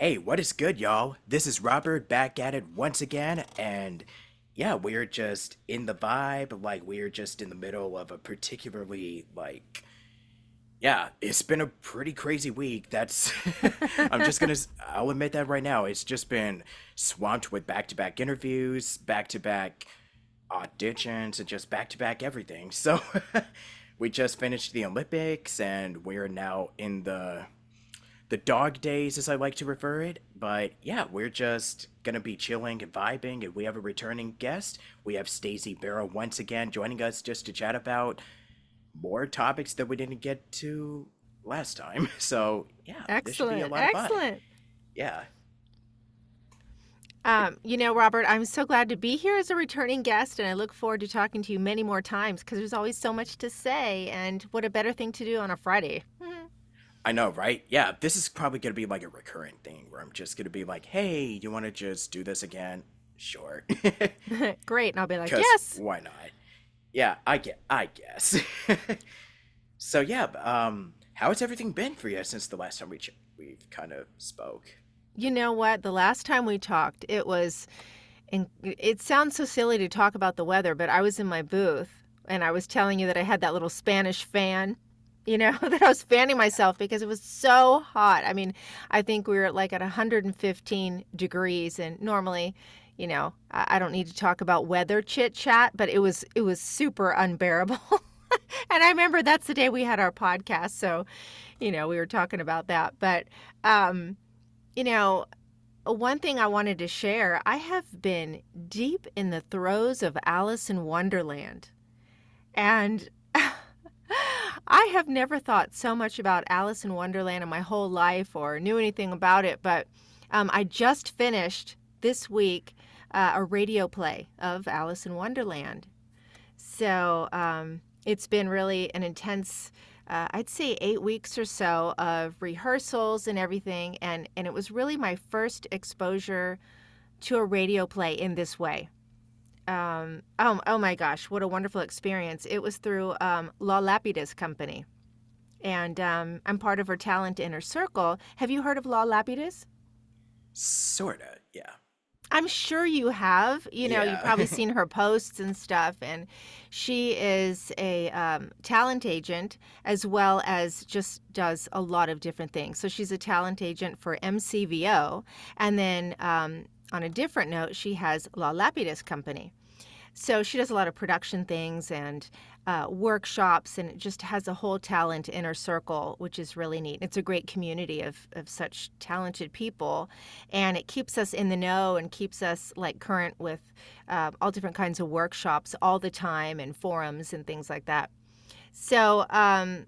Hey, what is good, y'all? This is Robert back at it once again, and yeah, we're just in the vibe, like we're just in the middle of a particularly yeah, it's been a pretty crazy week. That's I'll admit that right now. It's just been swamped with back-to-back interviews, back-to-back auditions, and just back-to-back everything. So we just finished the Olympics, and we're now in the dog days, as I like to refer it. But yeah, we're just gonna be chilling and vibing, and we have a returning guest. We have Stacy Berro once again joining us just to chat about more topics that we didn't get to last time. So yeah, this should be a Excellent, lot of fun. excellent. Yeah, Robert, I'm so glad to be here as a returning guest, and I look forward to talking to you many more times because there's always so much to say, and what a better thing to do on a Friday. I know, right? Yeah, this is probably gonna be like a recurring thing where I'm just gonna be like, "Hey, you want to just do this again?" Sure, Great, and I'll be like, because yes. why not? Yeah, I guess. So yeah, how has everything been for you since the last time we've kind of spoke? You know what? The last time we talked, and it sounds so silly to talk about the weather, but I was in my booth and I was telling you that I had that little Spanish fan, that I was fanning myself because it was so hot. I mean, I think we were at like at 115 degrees, and normally, I don't need to talk about weather chit chat, but it was super unbearable. And I remember that's the day we had our podcast, so we were talking about that. But um, you know, one thing I wanted to share, I have been deep in the throes of Alice in Wonderland. And I have never thought so much about Alice in Wonderland in my whole life or knew anything about it, but I just finished this week a radio play of Alice in Wonderland. So it's been really an intense, I'd say 8 weeks or so of rehearsals and everything. And it was really my first exposure to a radio play in this way. Oh my gosh, what a wonderful experience. It was through La Lapidus Company. And I'm part of her talent inner circle. Have you heard of La Lapidus? Sorta, yeah. I'm sure you have. You've Yeah. probably seen her posts and stuff. And she is a talent agent as well as just does a lot of different things. So she's a talent agent for MCVO. And then on a different note, she has La Lapidus Company. So she does a lot of production things and workshops, and it just has a whole talent inner circle, which is really neat. It's a great community of such talented people, and it keeps us in the know and keeps us like current with all different kinds of workshops all the time and forums and things like that. So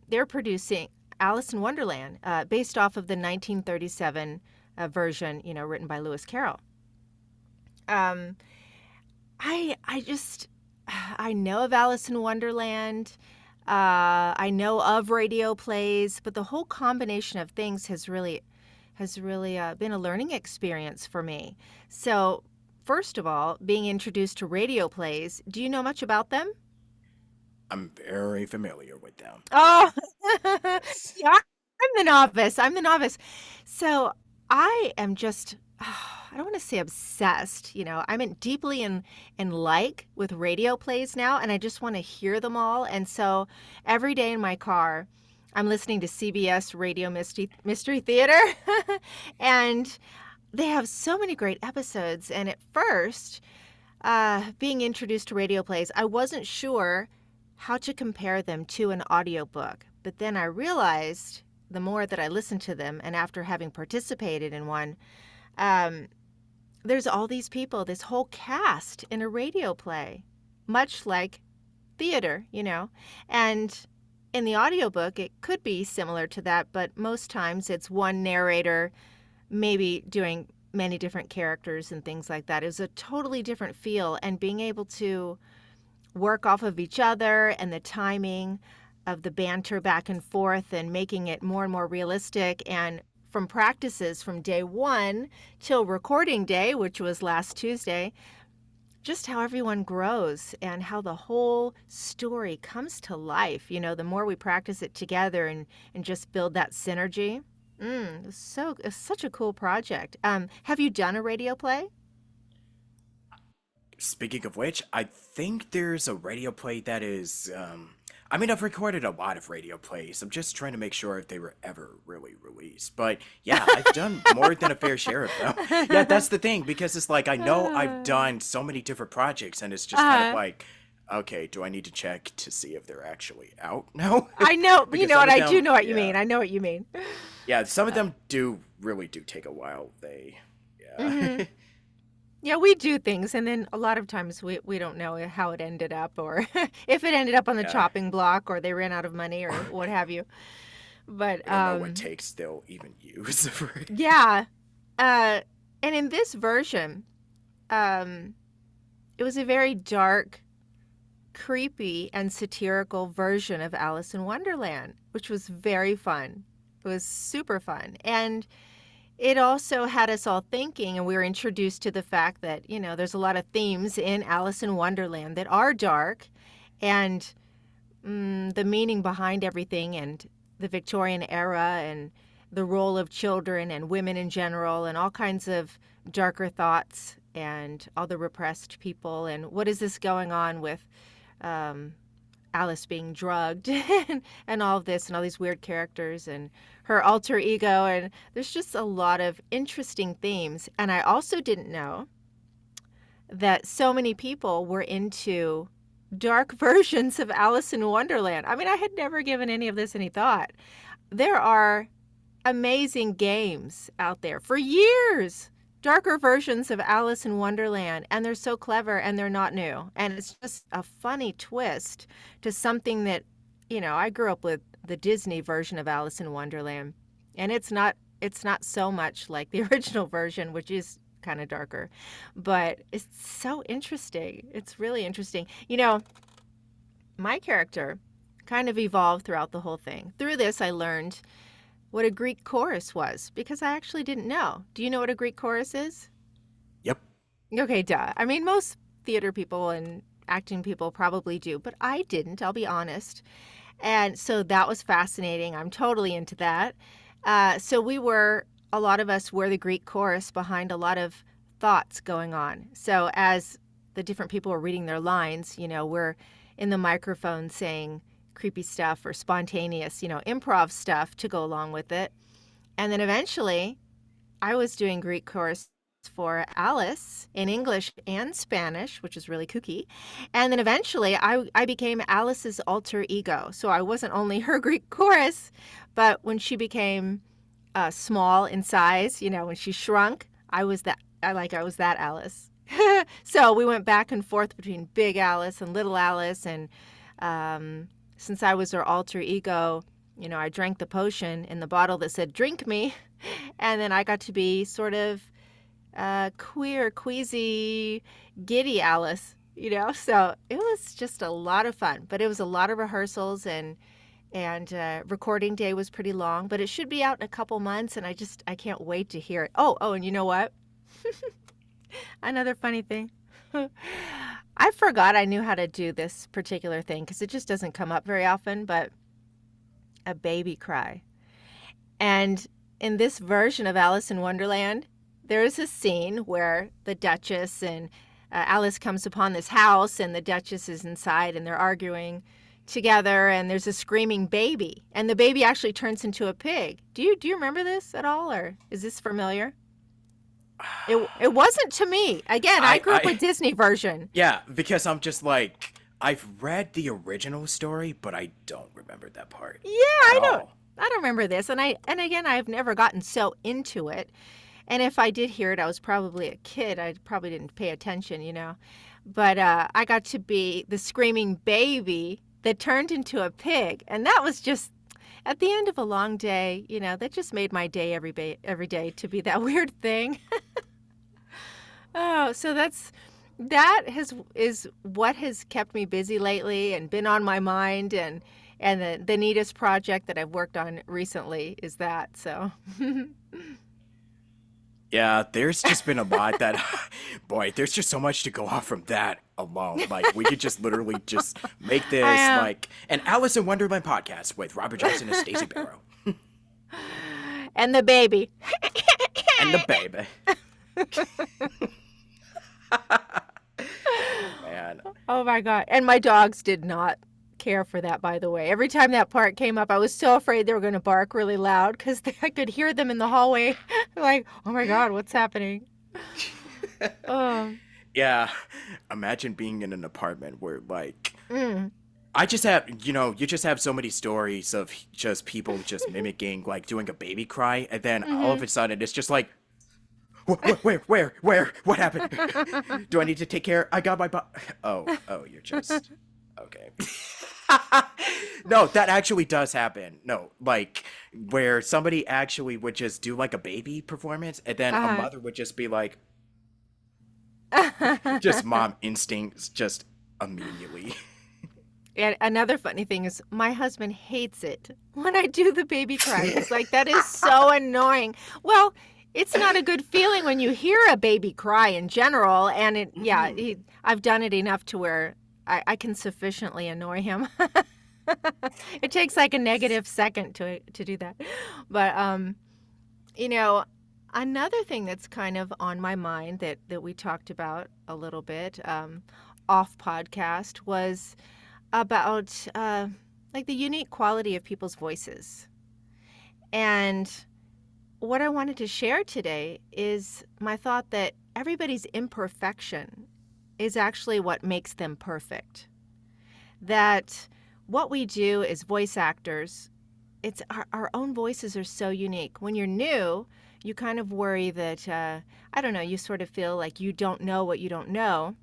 they're producing Alice in Wonderland based off of the 1937 version, written by Lewis Carroll. Um, I just I know of Alice in Wonderland. I know of radio plays, but the whole combination of things has really been a learning experience for me. So, first of all, being introduced to radio plays, do you know much about them? I'm very familiar with them. Yeah. Oh, Yes. yeah, I'm the novice. I'm the novice. So I am just, I don't want to say obsessed. I'm deeply in like with radio plays now, and I just want to hear them all. And so every day in my car, I'm listening to CBS Radio Mystery Theater, and they have so many great episodes. And at first, being introduced to radio plays, I wasn't sure how to compare them to an audiobook. But then I realized the more that I listened to them, and after having participated in one, um, there's all these people, this whole cast in a radio play, much like theater. And in the audiobook, it could be similar to that, but most times it's one narrator, maybe doing many different characters and things like that. It was a totally different feel, and being able to work off of each other and the timing of the banter back and forth and making it more and more realistic. And from practices from day one till recording day, which was last Tuesday, just how everyone grows and how the whole story comes to life. The more we practice it together and just build that synergy. It's such a cool project. Have you done a radio play? Speaking of which, I think there's a radio play that is, I mean, I've recorded a lot of radio plays. I'm just trying to make sure if they were ever really released. But yeah, I've done more than a fair share of them. Yeah, that's the thing, because it's like I know I've Uh, done so many different projects, and it's just kind of uh, like, okay, do I need to check to see if they're actually out now? I know, you Because know some what, of I do them, know what you yeah, mean. I know what you mean. yeah, some of Uh, them do really do take a while. They, hmm yeah. Yeah, we do things, and then a lot of times we don't know how it ended up, or if it ended up on the Yeah. chopping block, or they ran out of money, or what have you. But We don't know what takes they'll even use for it. yeah, uh, and in this version, um, it was a very dark, creepy, and satirical version of Alice in Wonderland, which was very fun. It was super fun, and it also had us all thinking, and we were introduced to the fact that, there's a lot of themes in Alice in Wonderland that are dark, and the meaning behind everything, and the Victorian era, and the role of children and women in general, and all kinds of darker thoughts, and all the repressed people, and what is this going on with um, Alice being drugged and all of this and all these weird characters and her alter ego. And there's just a lot of interesting themes. And I also didn't know that so many people were into dark versions of Alice in Wonderland. I mean, I had never given any of this any thought. There are amazing games out there for years, darker versions of Alice in Wonderland, and they're so clever and they're not new. And it's just a funny twist to something that, I grew up with the Disney version of Alice in Wonderland, and it's not so much like the original version, which is kind of darker. But it's so interesting. It's really interesting. My character kind of evolved throughout the whole thing. Through this, I learned what a Greek chorus was because I actually didn't know. Do you know what a Greek chorus is? Yep. Okay, duh. I mean, most theater people and acting people probably do, but I didn't, I'll be honest. And so that was fascinating. I'm totally into that. So a lot of us were the Greek chorus behind a lot of thoughts going on. So as the different people were reading their lines, we're in the microphone saying creepy stuff or spontaneous, improv stuff to go along with it. And then eventually I was doing Greek chorus for Alice in English and Spanish, which is really kooky. And then eventually I became Alice's alter ego. So I wasn't only her Greek chorus, but when she became small in size, when she shrunk, I was that Alice. So we went back and forth between big Alice and little Alice. And since I was her alter ego, I drank the potion in the bottle that said, drink me. And then I got to be sort of queer, queasy, giddy Alice, So it was just a lot of fun, but it was a lot of rehearsals, and recording day was pretty long, but it should be out in a couple months, and I can't wait to hear it. Oh, and you know what? Another funny thing. I forgot I knew how to do this particular thing because it just doesn't come up very often, but a baby cry. And in this version of Alice in Wonderland, there is a scene where the Duchess and Alice comes upon this house, and the Duchess is inside, and they're arguing together, and there's a screaming baby, and the baby actually turns into a pig. Do you remember this at all, or is this familiar? It wasn't to me. Again, I grew up I with Disney version. Yeah, because I'm just like I've read the original story, but I don't remember that part Yeah, at I all. don't remember this, and again, I've never gotten so into it. And if I did hear it, I was probably a kid. I probably didn't pay attention. But I got to be the screaming baby that turned into a pig, and that was just at the end of a long day. That just made my day every day to be that weird thing. Oh, so that is what has kept me busy lately and been on my mind, and the neatest project that I've worked on recently is that. So Yeah, there's just been a lot that boy, there's just so much to go off from that alone. Like we could just literally just make I this am. like an Alice in Wonderland podcast with Robert Johnson and Stacy Berro. And the baby. And the baby. Oh man. Oh my God. And my dogs did not care for that, by the way. Every time that part came up, I was so afraid they were going to bark really loud because I could hear them in the hallway. Like, oh my God, what's happening? Oh, Yeah. Imagine being in an apartment where like mm, I just have, you just have so many stories of just people just mimicking like doing a baby cry and then all of mm-hmm. a sudden it's just like where, what happened? Do I need to take care? I got my oh, you're just okay. No, that actually does happen. No, like where somebody actually would just do like a baby performance, and then a Uh-huh. mother would just be like, just mom instincts, just immediately. And another funny thing is my husband hates it when I do the baby cry. He's like, that is so annoying. Well, it's not a good feeling when you hear a baby cry in general. And Mm. I've done it enough to where I can sufficiently annoy him. It takes like a negative second to do that. But, you know, another thing that's kind of on my mind that we talked about a little bit off podcast was about like the unique quality of people's voices. And what I wanted to share today is my thought that everybody's imperfection is actually what makes them perfect. That what we do as voice actors, it's our own voices are so unique. When you're new, you kind of worry that, I don't know, you sort of feel like you don't know what you don't know.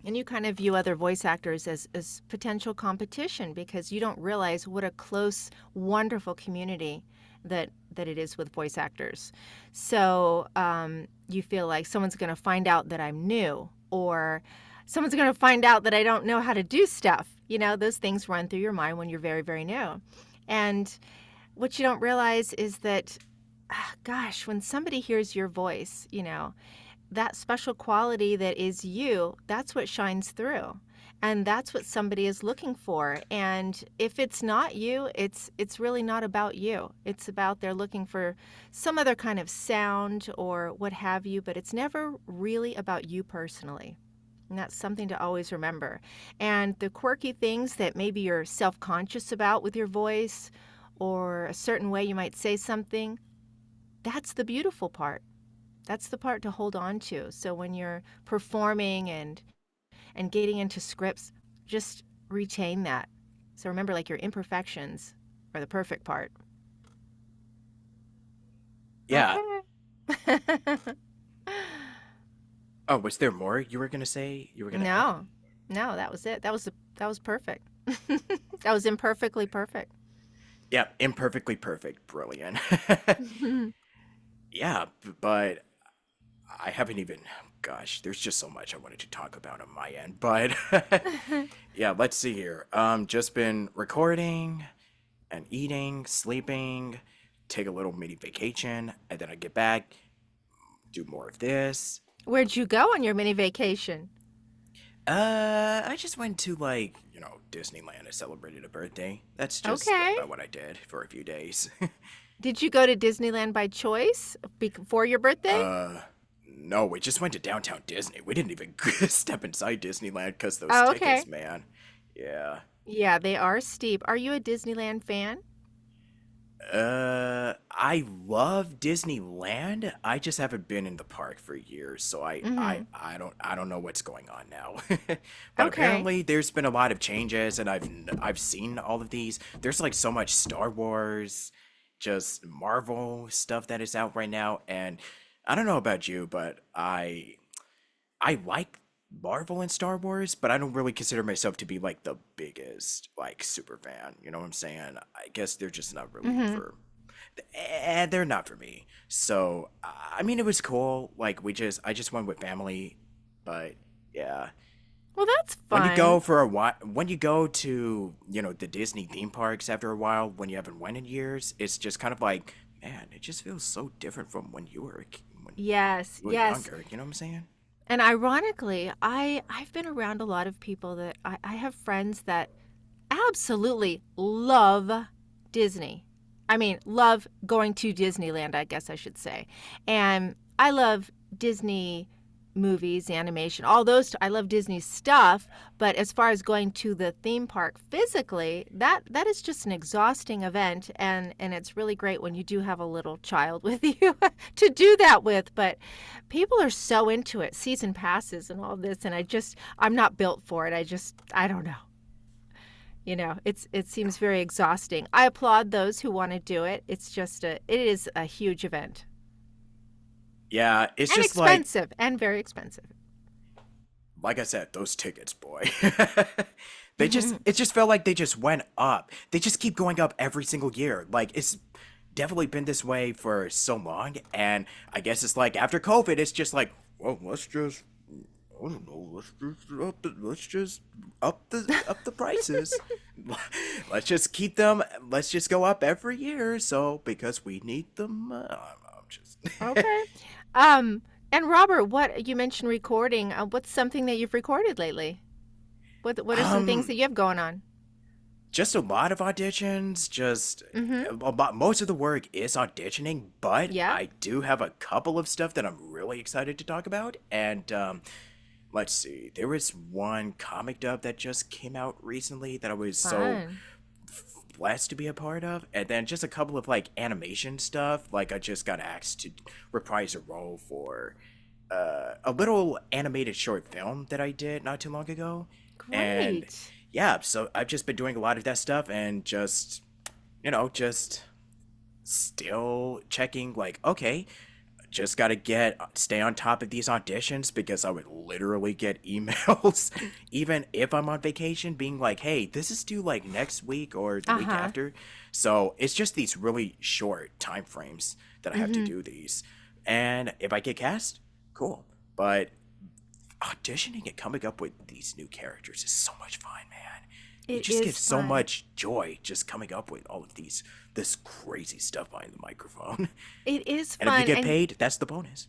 And you kind of view other voice actors as potential competition because you don't realize what a close, wonderful community that it is with voice actors. So you feel like someone's going to find out that I'm new, or someone's going to find out that I don't know how to do stuff. You know, those things run through your mind when you're very, very new. And what you don't realize is that, gosh, when somebody hears your voice, that special quality that is you, that's what shines through. And that's what somebody is looking for. And if it's not you, it's really not about you. It's about they're looking for some other kind of sound or what have you, but it's never really about you personally. And that's something to always remember. And the quirky things that maybe you're self-conscious about with your voice or a certain way you might say something, that's the beautiful part. That's the part to hold on to. So when you're performing and getting into scripts, just retain that. So remember, like your imperfections are the perfect part. Yeah. Okay. Oh, was there more you were gonna say? You were gonna add? No, no, that was it. That was perfect. That was imperfectly perfect. Yeah, imperfectly perfect, brilliant. Yeah, but I haven't even. Gosh, there's just so much I wanted to talk about on my end, but yeah, let's see here. Just been recording and eating, sleeping, take a little mini vacation, and then I get back, do more of this. Where'd you go on your mini vacation? I just went to like, Disneyland. I celebrated a birthday. That's just Okay. about what I did for a few days. Did you go to Disneyland by choice for your birthday? Uh, no, we just went to downtown Disney. We didn't even step inside Disneyland because those Oh, okay. tickets, man. Yeah. Yeah, they are steep. Are you a Disneyland fan? I love Disneyland. I just haven't been in the park for years, so I I Mm-hmm. I don't I don't know what's going on now. But Okay. apparently there's been a lot of changes and I've seen all of these. There's like so much Star Wars, just Marvel stuff that is out right now, and I don't know about you, but I like Marvel and Star Wars, but I don't really consider myself to be like the biggest like super fan. You know what I'm saying? I guess they're just not really Mm-hmm. for they're not for me. So I mean, it was cool. Like I just went with family, but yeah, Well, that's when you fun. go for a while, when you go to the Disney theme parks after a while, when you haven't went in years, it's just kind of like, man, it just feels so different from when when Yes, you were yes. younger. You know what I'm saying? And ironically, I've been around a lot of people that I have friends that absolutely love Disney. I mean, love going to Disneyland, I guess I should say. And I love Disney movies, animation, all those. I love Disney stuff, but as far as going to the theme park physically, that is just an exhausting event, and it's really great when you do have a little child with you to do that with. But people are so into it, season passes and all this, and I'm not built for it. I don't know. It seems very exhausting. I applaud those who want to do it. It is a huge event Yeah, it's and just expensive and very expensive. like I said, those tickets, boy. It just felt like they just went up. They just keep going up every single year. Like it's definitely been this way for so long, and I guess it's like after COVID, it's just like, well, let's just I don't know. Let's just up the prices. Let's just keep them. Let's just go up every year. So because we need them. I'm just. Okay. Um, and Robert, what you mentioned recording. What's something that you've recorded lately? What are some things um, that you have going on? just a lot of auditions. Just Mm-hmm. most of the work is auditioning, but Yeah. I do have a couple of stuff that I'm really excited to talk about. And let's see, there was one comic dub that just came out recently that I was so Fun. blessed to be a part of, and then just a couple of like animation stuff. Like I just got asked to reprise a role for a little animated short film that I did not too long ago, and Great. yeah, so I've just been doing a lot of that stuff and just just still checking like okay, just gotta stay on top of these auditions because I would literally get emails even if I'm on vacation being like, hey, this is due like next week or the week Uh-huh. after. So it's just these really short time frames that I have to Mm-hmm. do these. And if I get cast, cool. But auditioning and coming up with these new characters is so much fun, man. It It just is gives so fun. much joy just coming up with all of this crazy stuff behind the microphone. It is And if you fun. get And paid, that's the bonus.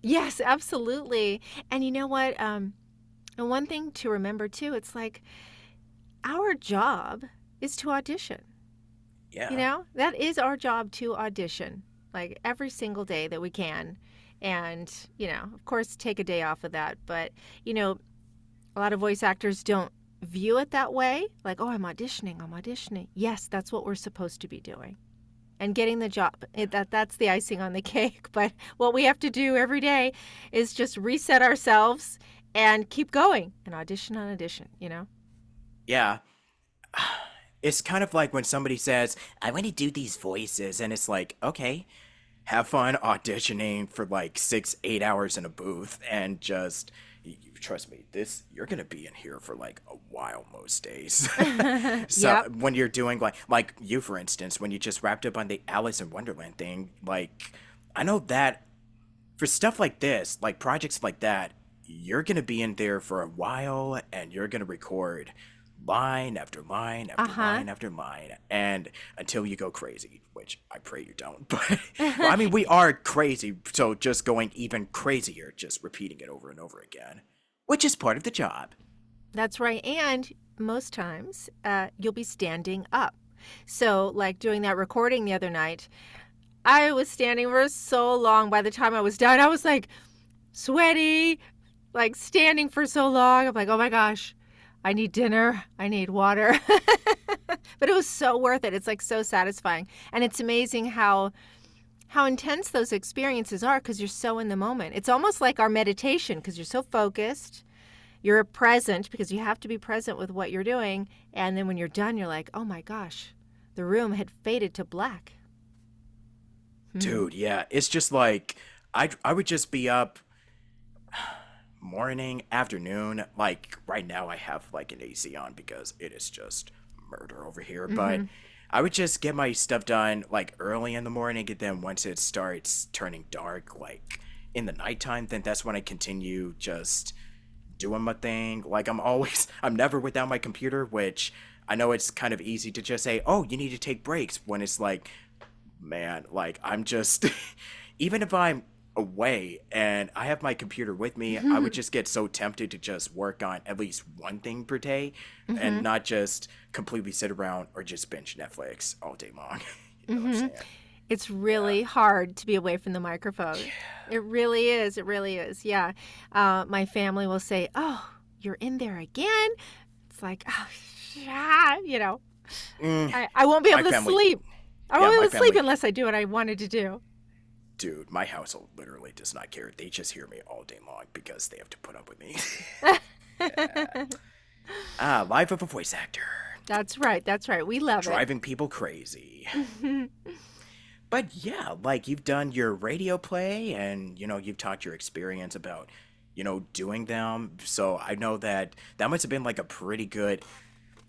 yes, absolutely. And you know what? And one thing to remember too, it's like our job is to audition. Yeah. That is our job, to audition, like every single day that we can. And, of course, take a day off of that. But, you know, a lot of voice actors don't view it that way. Like, oh, I'm auditioning, I'm auditioning. Yes, that's what we're supposed to be doing. And getting the job, that's the icing on the cake. But what we have to do every day is just reset ourselves and keep going and audition on audition. Yeah. It's kind of like when somebody says, I want to do these voices, and it's like, okay, have fun auditioning for like 6, 8 hours in a booth, and just trust me, this you're gonna be in here for like a while most days. So Yep. when you're doing like you for instance, when you just wrapped up on the Alice in Wonderland thing, like I know that for stuff like this, like projects like that, you're gonna be in there for a while and you're gonna record line after line after Uh-huh. line after line and until you go crazy, which I pray you don't. But well, I mean we are crazy, so just going even crazier, just repeating it over and over again. Which is part of the job. That's right. And most times, you'll be standing up. So, like doing that recording the other night, I was standing for so long. By the time I was done, I was like sweaty, like standing for so long. I'm like, oh my gosh, I need dinner. I need water. But it was so worth it. It's like so satisfying. And it's amazing how intense those experiences are because you're so in the moment. It's almost like our meditation because you're so focused. You're present because you have to be present with what you're doing. And then when you're done, you're like, oh my gosh, the room had faded to black. Hmm. Dude, yeah, it's just like I would just be up morning, afternoon. Like right now, I have like an AC on because it is just murder over here. But Mm-hmm. I would just get my stuff done like early in the morning, and then once it starts turning dark, like in the nighttime, then that's when I continue just doing my thing. Like I'm never without my computer, which I know it's kind of easy to just say, oh, you need to take breaks when it's like, man, like I'm just even if I'm away and I have my computer with me, I would just get so tempted to just work on at least one thing per day and Mm-hmm. not just completely sit around or just binge Netflix all day long. You know what I'm Hmm. saying? It's Yeah. really hard to be away from the microphone. It really is. It really is. Yeah. My family will say, "Oh, you're in there again." It's like, oh, yeah, Mm, I won't be my able to family, sleep. I yeah, won't be my able to sleep family, unless I do what I wanted to do. dude, my household literally does not care. They just hear me all day long because they have to put up with me. Yeah. Ah, life of a voice actor. That's right. That's right. We love it. Driving people crazy. But yeah, like you've done your radio play and you've talked your experience about doing them. So I know that that must have been like a pretty good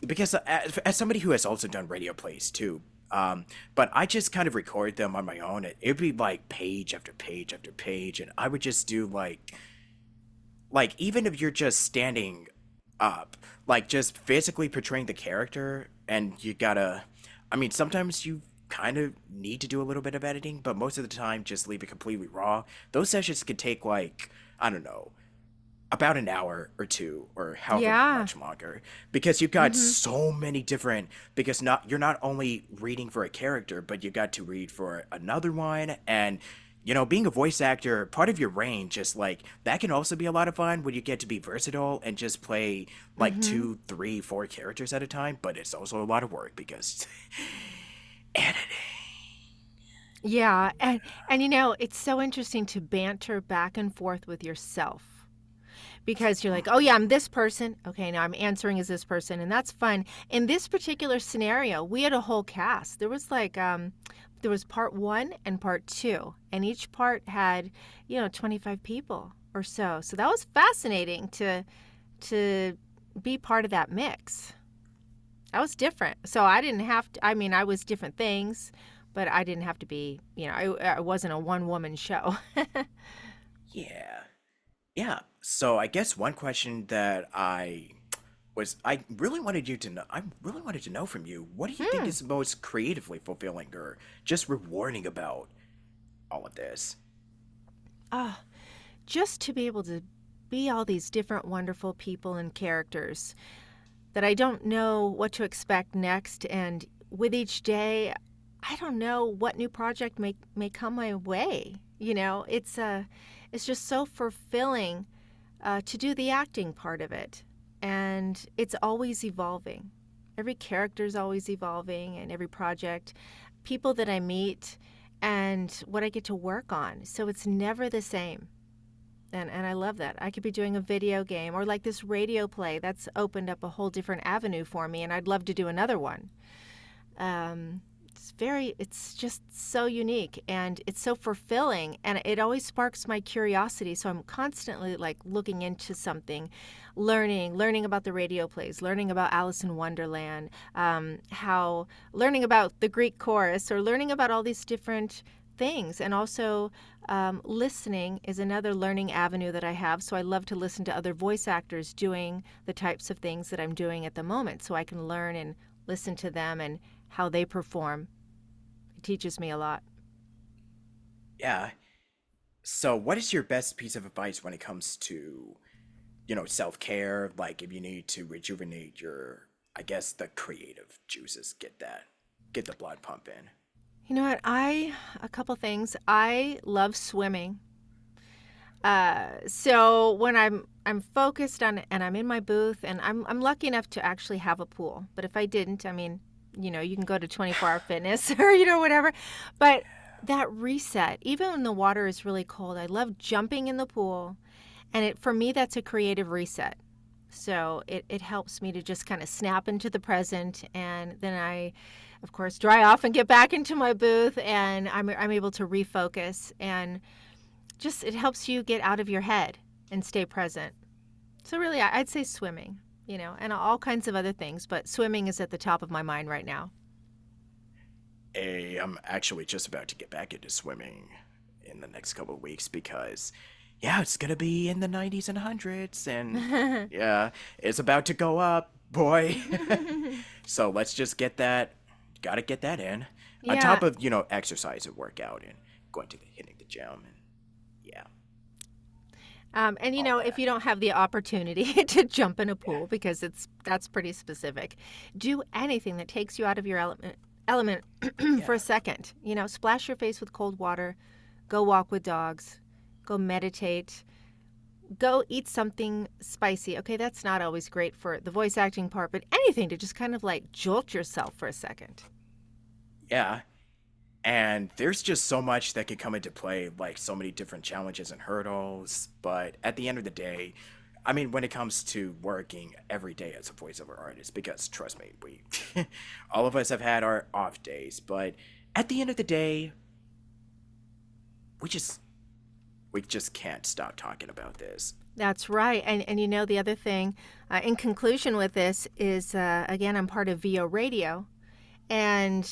because as somebody who has also done radio plays too. But I just kind of record them on my own. It'd be like page after page after page, and I would just do like even if you're just standing up, like just physically portraying the character, and you gotta, I mean, sometimes you kind of need to do a little bit of editing, but most of the time, just leave it completely raw. Those sessions could take like, I don't know, about an hour or two or however Yeah. much longer because you've got Hmm. so many different because not you're not only reading for a character but you got to read for another one and being a voice actor part of your range is like that can also be a lot of fun when you get to be versatile and just play like Hmm. two three four characters at a time but it's also a lot of work because editing. Yeah. And it's so interesting to banter back and forth with yourself. Because you're like, oh yeah, I'm this person. Okay, now I'm answering as this person, and that's fun. In this particular scenario, we had a whole cast. There was like, there was part one and part two, and each part had, 25 people or so. So that was fascinating to be part of that mix. That was different. So I didn't have to. I mean, I was different things, but I didn't have to be. I wasn't a one woman show. Yeah. Yeah. So I guess one question that I really wanted you to know I really wanted to know from you, what do you think Hmm. is most creatively fulfilling or just rewarding about all of this? Oh, just to be able to be all these different wonderful people and characters that I don't know what to expect next. And with each day, I don't know what new project may come my way. It's just so fulfilling to do the acting part of it, and it's always evolving. Every character is always evolving, and every project, people that I meet, and what I get to work on. So it's never the same. And I love that. I could be doing a video game or like this radio play that's opened up a whole different avenue for me, and I'd love to do another one. It's just so unique and it's so fulfilling, and it always sparks my curiosity. So I'm constantly like looking into something, learning about the radio plays, learning about Alice in Wonderland, how learning about the Greek chorus, or learning about all these different things. And also, listening is another learning avenue that I have. So I love to listen to other voice actors doing the types of things that I'm doing at the moment so I can learn and listen to them and how they perform. It teaches me a lot. Yeah. So what is your best piece of advice when it comes to, self-care, like if you need to rejuvenate your I guess the creative juices, get the blood pumping. You know what? A couple things. I love swimming. So when I'm focused on and I'm in my booth, and I'm lucky enough to actually have a pool. But if I didn't, I mean, you can go to 24-hour fitness or whatever. But that reset, even when the water is really cold, I love jumping in the pool, and for me that's a creative reset. So it helps me to just kind of snap into the present, and then I, of course, dry off and get back into my booth, and I'm able to refocus, and just it helps you get out of your head and stay present. So really, I'd say swimming, and all kinds of other things, but swimming is at the top of my mind right now. I'm actually just about to get back into swimming in the next couple of weeks because, yeah, it's gonna be in the 90s and hundreds, and yeah, it's about to go up, boy. So let's just get that. Gotta get that in. On top Yeah. of exercise and workout and going to hitting the gym and yeah, And all if that. you don't have the opportunity to jump in a pool, because that's pretty specific, do anything that takes you out of your element. element for a Yeah. second. You know, splash your face with cold water, go walk with dogs, go meditate, go eat something spicy. Okay, that's not always great for the voice acting part, but anything to just kind of like jolt yourself for a second. Yeah. And there's just so much that could come into play, like so many different challenges and hurdles. But at the end of the day, I mean, when it comes to working every day as a voiceover artist, because trust me, we all of us have had our off days, but at the end of the day, we just we just can't stop talking about this. That's right. And you know, the other thing, in conclusion with this, is again, I'm part of VO Radio. And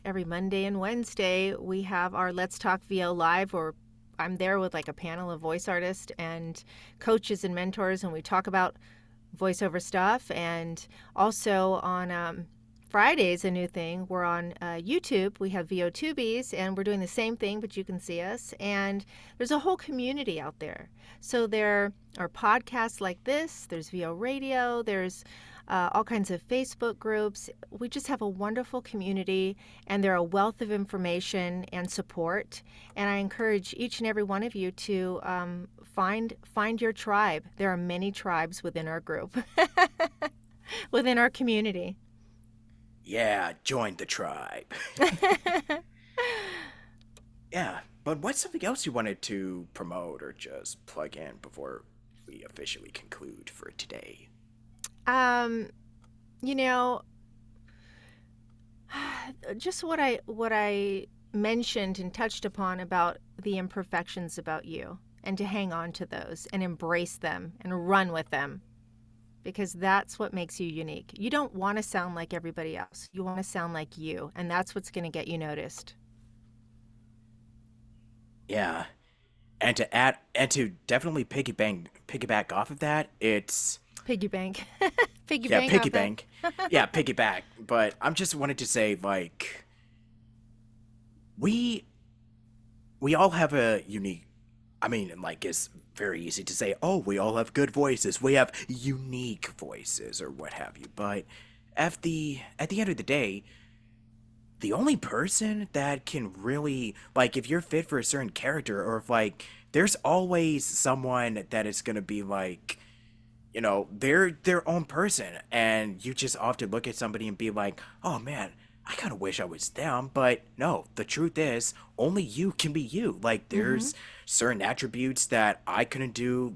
every Monday and Wednesday, we have our Let's Talk VO Live, or I'm there with like a panel of voice artists and coaches and mentors, and we talk about voiceover stuff. And also on Fridays, a new thing, we're on YouTube. We have VO2Bs, and we're doing the same thing, but you can see us. And there's a whole community out there. So there are podcasts like this, there's VO Radio, there's all kinds of Facebook groups. We just have a wonderful community, and they're a wealth of information and support. And I encourage each and every one of you to find your tribe. There are many tribes within our group, within our community. Yeah, join the tribe. Yeah, but what's something else you wanted to promote or just plug in before we officially conclude for today? um, you know, just what I mentioned and touched upon about the imperfections about you, and to hang on to those and embrace them and run with them, because that's what makes you unique. You don't want to sound like everybody else. You want to sound like you, and that's what's going to get you noticed. Yeah, and to definitely piggyback off of that, it's Piggy bank. Piggy yeah, bank piggy off that. bank. Yeah, piggyback. But I'm just wanted to say like we we all have a unique. I mean, like it's very easy to say, oh, we all have good voices. We have unique voices or what have you. But at the end of the day, the only person that can really like if you're fit for a certain character or if like there's always someone that is gonna be like they're their own person, and you just often look at somebody and be like, oh man, I kind of wish I was them. But no, the truth is only you can be you. Like Mm-hmm. there's certain attributes that I couldn't do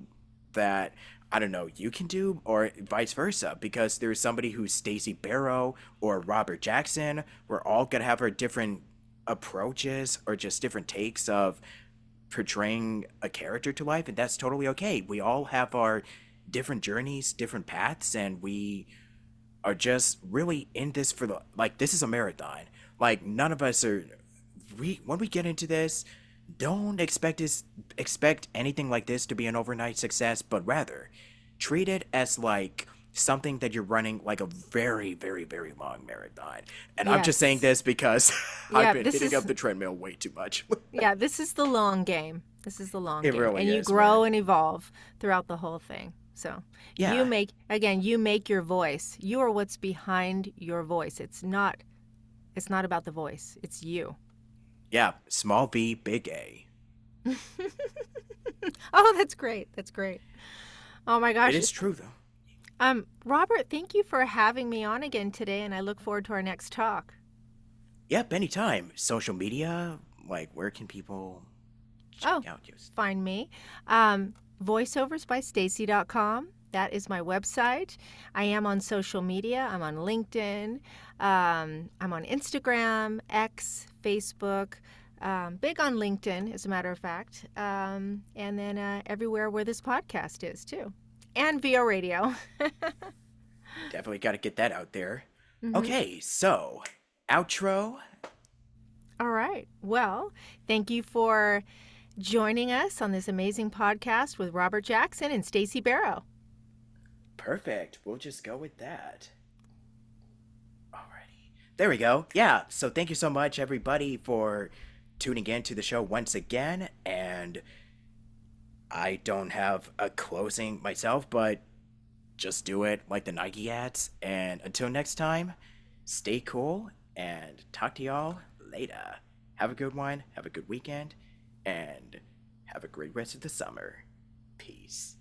that I don't know you can do, or vice versa, because there's somebody who's Stacy Barrow or Robert Jackson. We're all gonna have our different approaches or just different takes of portraying a character to life, and that's totally okay. We all have our different journeys, different paths, and we are just really in this for the like this is a marathon. Like none of us are we when we get into this, don't expect anything like this to be an overnight success, but rather treat it as like something that you're running like a very, very, very long marathon. And I'm just saying Yes. this because I've Yeah, been this hitting up is the treadmill way too much. yeah, this is the long game. This is the long It game. really And you is, grow man. and evolve throughout the whole thing. So Yeah. you make your voice. You are what's behind your voice. It's not about the voice. It's you. Yeah, small V, big A. Oh, that's great. That's great. Oh my It gosh. is true though. Robert, thank you for having me on again today, and I look forward to our next talk. Yep, anytime. Social media, like where can people Oh, check out you? find me. Um, voiceoversbystacy.com. That is my website. I am on social media. I'm on LinkedIn. I'm on Instagram, X, Facebook. Big on LinkedIn, as a matter of fact. And then everywhere where this podcast is, too. And VO Radio. Definitely got to get that out there. Hmm. Okay, so outro. All right. Well, thank you for joining us on this amazing podcast with Robert Jackson and Stacy Berro. Perfect. We'll just go with that. Alrighty. There we go. Yeah, so thank you so much, everybody, for tuning in to the show once again. And I don't have a closing myself, but just do it like the Nike ads. And until next time, stay cool and talk to y'all later. Have a good one, have a good weekend, and have a great rest of the summer. Peace.